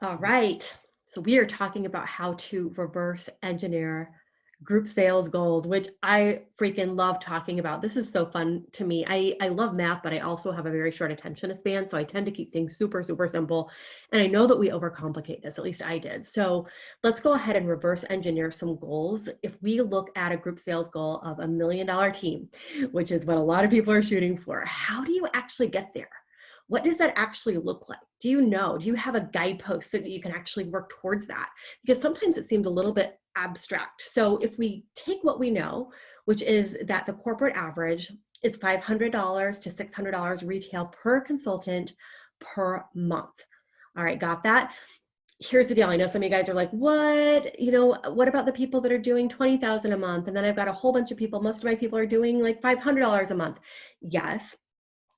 All right. So we are talking about how to reverse engineer group sales goals, which I freaking love talking about. This is so fun to me. I love math, but I also have a very short attention span. So I tend to keep things super, super simple. And I know that we overcomplicate this, at least I did. So let's go ahead and reverse engineer some goals. If we look at a group sales goal of $1 million team, which is what a lot of people are shooting for, how do you actually get there? What does that actually look like? Do you know? Do you have a guidepost so that you can actually work towards that? Because sometimes it seems a little bit abstract. So if we take what we know, which is that the corporate average is $500 to $600 retail per consultant per month. All right, got that? Here's the deal. I know some of you guys are like, what? What about the people that are doing 20,000 a month? And then I've got a whole bunch of people, most of my people are doing like $500 a month. Yes,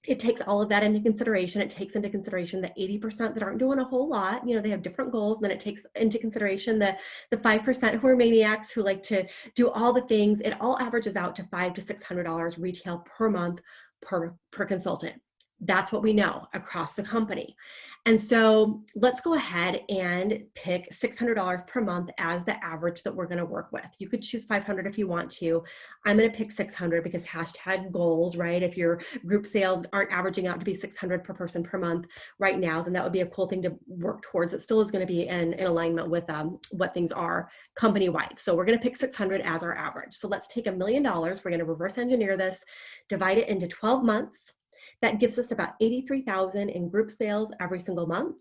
it takes all of that into consideration. It takes into consideration the 80% that aren't doing a whole lot. They have different goals. Then it takes into consideration the 5% who are maniacs who like to do all the things. It all averages out to $500 to $600 retail per month per consultant. That's what we know across the company. And so let's go ahead and pick $600 per month as the average that we're going to work with. You could choose 500 if you want to. I'm going to pick 600 because hashtag goals, right? If your group sales aren't averaging out to be 600 per person per month right now, then that would be a cool thing to work towards. It still is going to be in alignment with what things are company-wide. So we're going to pick 600 as our average. So let's take $1 million. We're going to reverse engineer this, divide it into 12 months. That gives us about 83,000 in group sales every single month.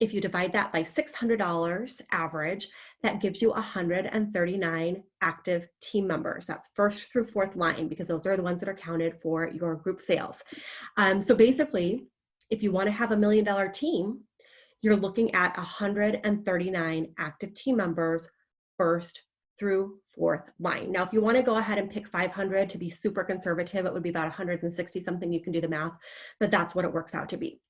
If you divide that by $600 average, that gives you 139 active team members. That's first through fourth line because those are the ones that are counted for your group sales. So basically, if you want to have $1 million team, you're looking at 139 active team members first through fourth line. Now, if you want to go ahead and pick 500 to be super conservative, it would be about 160 something. You can do the math, but that's what it works out to be.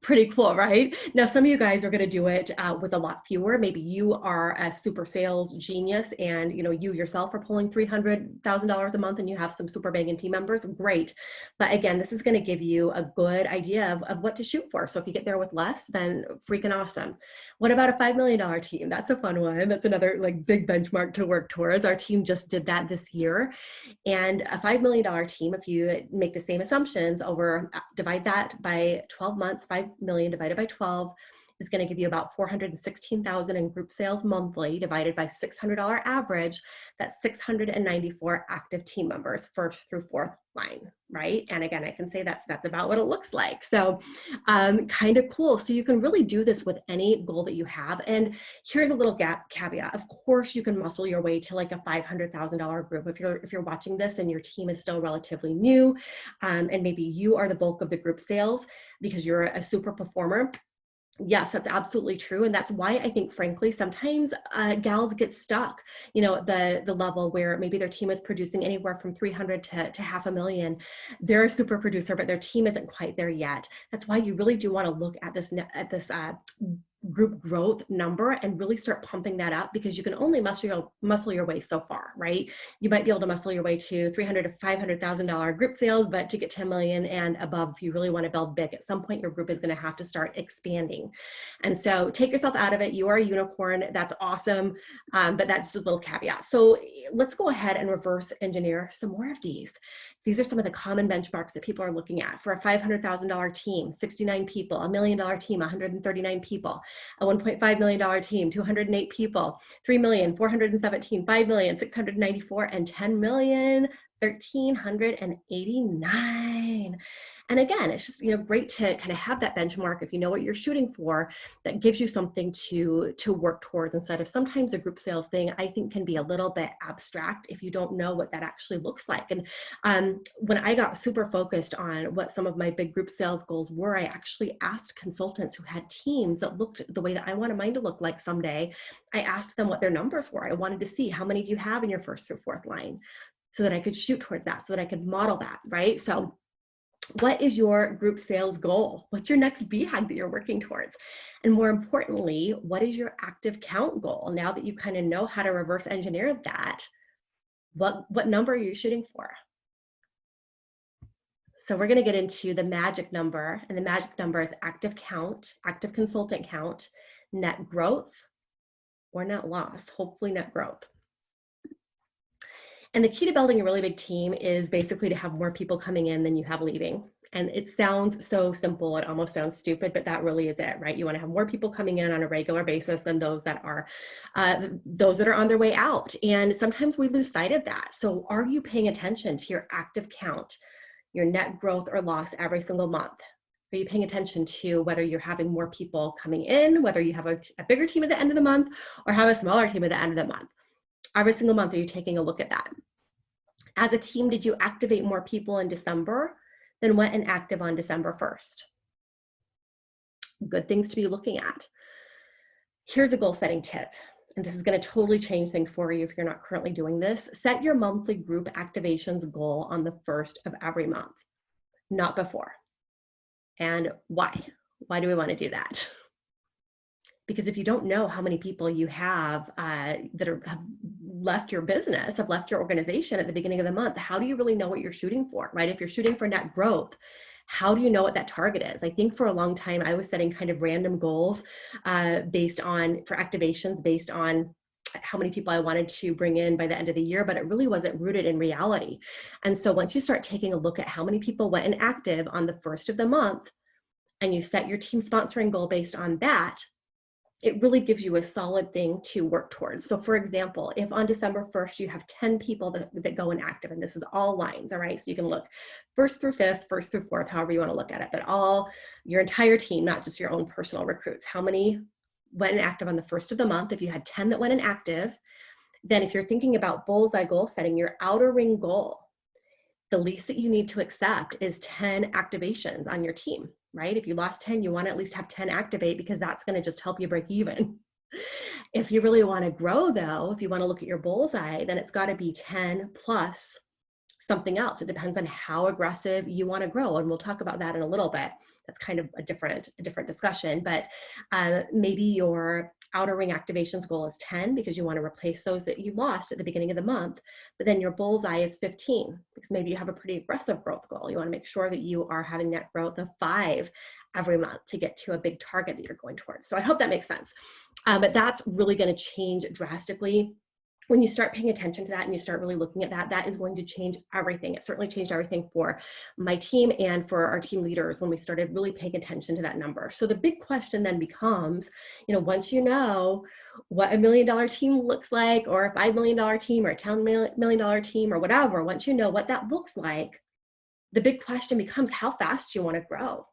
Pretty cool, right? Now, some of you guys are going to do it with a lot fewer. Maybe you are a super sales genius and you yourself are pulling $300,000 a month and you have some super banging team members. Great. But again, this is going to give you a good idea of what to shoot for. So if you get there with less, then freaking awesome. What about a $5 million team? That's a fun one. That's another like big benchmark to work towards. Our team just did that this year. And a $5 million team, if you make the same assumptions divide that by 12 months, 5 million divided by 12 is going to give you about 416,000 in group sales monthly divided by $600 average. That's 694 active team members first through fourth line, right? And again, I can say that's about what it looks like. So kind of cool. So you can really do this with any goal that you have. And here's a little caveat. Of course, you can muscle your way to like a $500,000 group if you're watching this and your team is still relatively new, and maybe you are the bulk of the group sales because you're a super performer. Yes, that's absolutely true. And that's why I think, frankly, sometimes gals get stuck, the level where maybe their team is producing anywhere from 300 to $500,000. They're a super producer, but their team isn't quite there yet. That's why you really do want to look at this group growth number and really start pumping that up because you can only muscle your way so far, right? You might be able to muscle your way to $300,000 to $500,000 group sales, but to get 10 million and above, if you really want to build big, at some point your group is going to have to start expanding. And so take yourself out of it. You are a unicorn. That's awesome. But that's just a little caveat. So let's go ahead and reverse engineer some more of these. These are some of the common benchmarks that people are looking at. For a $500,000 team, 69 people, $1 million team, 139 people, a $1.5 million team, 208 people, 3 million, 417, 5 million, 694, and 10 million, 1,389. And again, it's just great to kind of have that benchmark if you know what you're shooting for. That gives you something to work towards instead of sometimes the group sales thing I think can be a little bit abstract if you don't know what that actually looks like. And when I got super focused on what some of my big group sales goals were, I actually asked consultants who had teams that looked the way that I wanted mine to look like someday. I asked them what their numbers were. I wanted to see how many do you have in your first through fourth line so that I could shoot towards that, so that I could model that, right? So what is your group sales goal? What's your next BHAG that you're working towards? And more importantly, what is your active count goal? Now that you kind of know how to reverse engineer that, what number are you shooting for? So we're going to get into the magic number, and the magic number is active count, active consultant count, net growth or net loss, hopefully net growth. And the key to building a really big team is basically to have more people coming in than you have leaving. And it sounds so simple, it almost sounds stupid, but that really is it, right? You want to have more people coming in on a regular basis than those that are on their way out. And sometimes we lose sight of that. So are you paying attention to your active count, your net growth or loss every single month? Are you paying attention to whether you're having more people coming in, whether you have a bigger team at the end of the month or have a smaller team at the end of the month? Every single month, are you taking a look at that? As a team, did you activate more people in December than went inactive on December 1st? Good things to be looking at. Here's a goal setting tip, and this is going to totally change things for you if you're not currently doing this. Set your monthly group activations goal on the 1st of every month, not before. And why? Why do we want to do that? Because if you don't know how many people you have that have left your business, have left your organization at the beginning of the month, how do you really know what you're shooting for, right? If you're shooting for net growth, how do you know what that target is? I think for a long time, I was setting kind of random goals for activations based on how many people I wanted to bring in by the end of the year, but it really wasn't rooted in reality. And so once you start taking a look at how many people went inactive on the 1st of the month, and you set your team sponsoring goal based on that, it really gives you a solid thing to work towards. So for example, if on December 1st, you have 10 people that go inactive, and this is all lines, all right? So you can look 1st through 5th, 1st through 4th, however you want to look at it, but your entire team, not just your own personal recruits. How many went inactive on the 1st of the month? If you had 10 that went inactive, then if you're thinking about bullseye goal setting, your outer ring goal, the least that you need to accept is 10 activations on your team, right? If you lost 10, you want to at least have 10 activate, because that's going to just help you break even. If you really want to grow though, if you want to look at your bullseye, then it's got to be 10 plus something else. It depends on how aggressive you want to grow. And we'll talk about that in a little bit. That's kind of a different discussion, but maybe your outer ring activations goal is 10 because you want to replace those that you lost at the beginning of the month, but then your bullseye is 15 because maybe you have a pretty aggressive growth goal. You want to make sure that you are having that growth of 5 every month to get to a big target that you're going towards. So I hope that makes sense. But that's really going to change drastically. When you start paying attention to that and you start really looking at that, that is going to change everything. It certainly changed everything for my team and for our team leaders when we started really paying attention to that number. So the big question then becomes, once you know what $1 million team looks like, or a $5 million team, or a $10 million team, or whatever, once you know what that looks like, the big question becomes, how fast do you want to grow?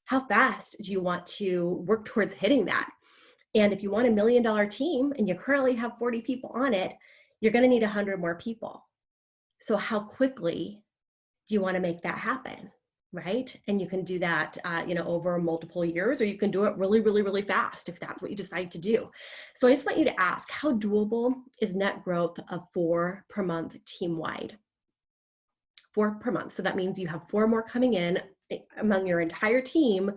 How fast do you want to work towards hitting that? And if you want $1 million team and you currently have 40 people on it, you're going to need 100 more people. So how quickly do you want to make that happen, right? And you can do that, over multiple years, or you can do it really, really, really fast if that's what you decide to do. So I just want you to ask, how doable is net growth of 4 per month team-wide? 4 per month. So that means you have 4 more coming in among your entire team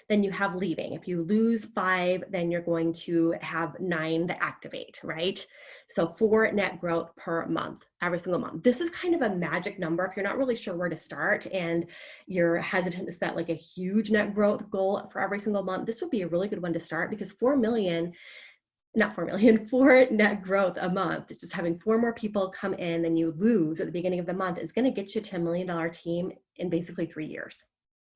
than you have leaving. If you lose 5, then you're going to have 9 that activate, right? So 4 net growth per month, every single month. This is kind of a magic number if you're not really sure where to start and you're hesitant to set like a huge net growth goal for every single month. This would be a really good one to start, because 4 net growth a month, just having 4 more people come in than you lose at the beginning of the month, is going to get you to $1 million team in basically 3 years.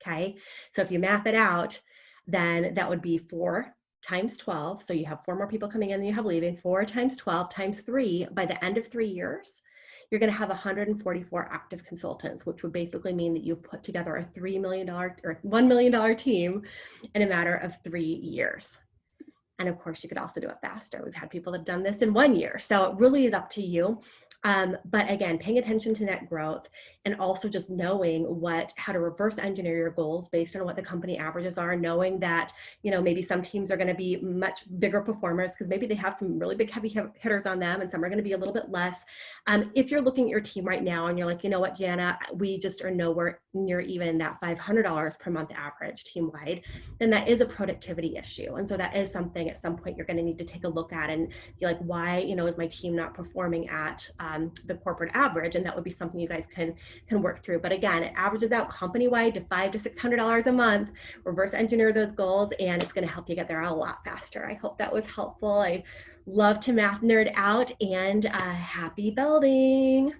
Okay. So if you math it out, then that would be 4 times 12. So you have 4 more people coming in than you have leaving. 4 times 12 times 3. By the end of 3 years, you're going to have 144 active consultants, which would basically mean that you've put together a $3 million or $1 million team in a matter of 3 years. And of course, you could also do it faster. We've had people that have done this in 1 year. So it really is up to you. But again, paying attention to net growth, and also just knowing how to reverse engineer your goals based on what the company averages are, knowing that, maybe some teams are going to be much bigger performers because maybe they have some really big heavy hitters on them, and some are going to be a little bit less. If you're looking at your team right now and you're like, you know what, Jana, we just are nowhere near even that $500 per month average team-wide, then that is a productivity issue. And so that is something at some point you're going to need to take a look at and be like, why, is my team not performing at the corporate average, and that would be something you guys can work through. But again, it averages out company-wide to $500 to $600 a month. Reverse engineer those goals, and it's going to help you get there a lot faster. I hope that was helpful. I love to math nerd out, and happy building.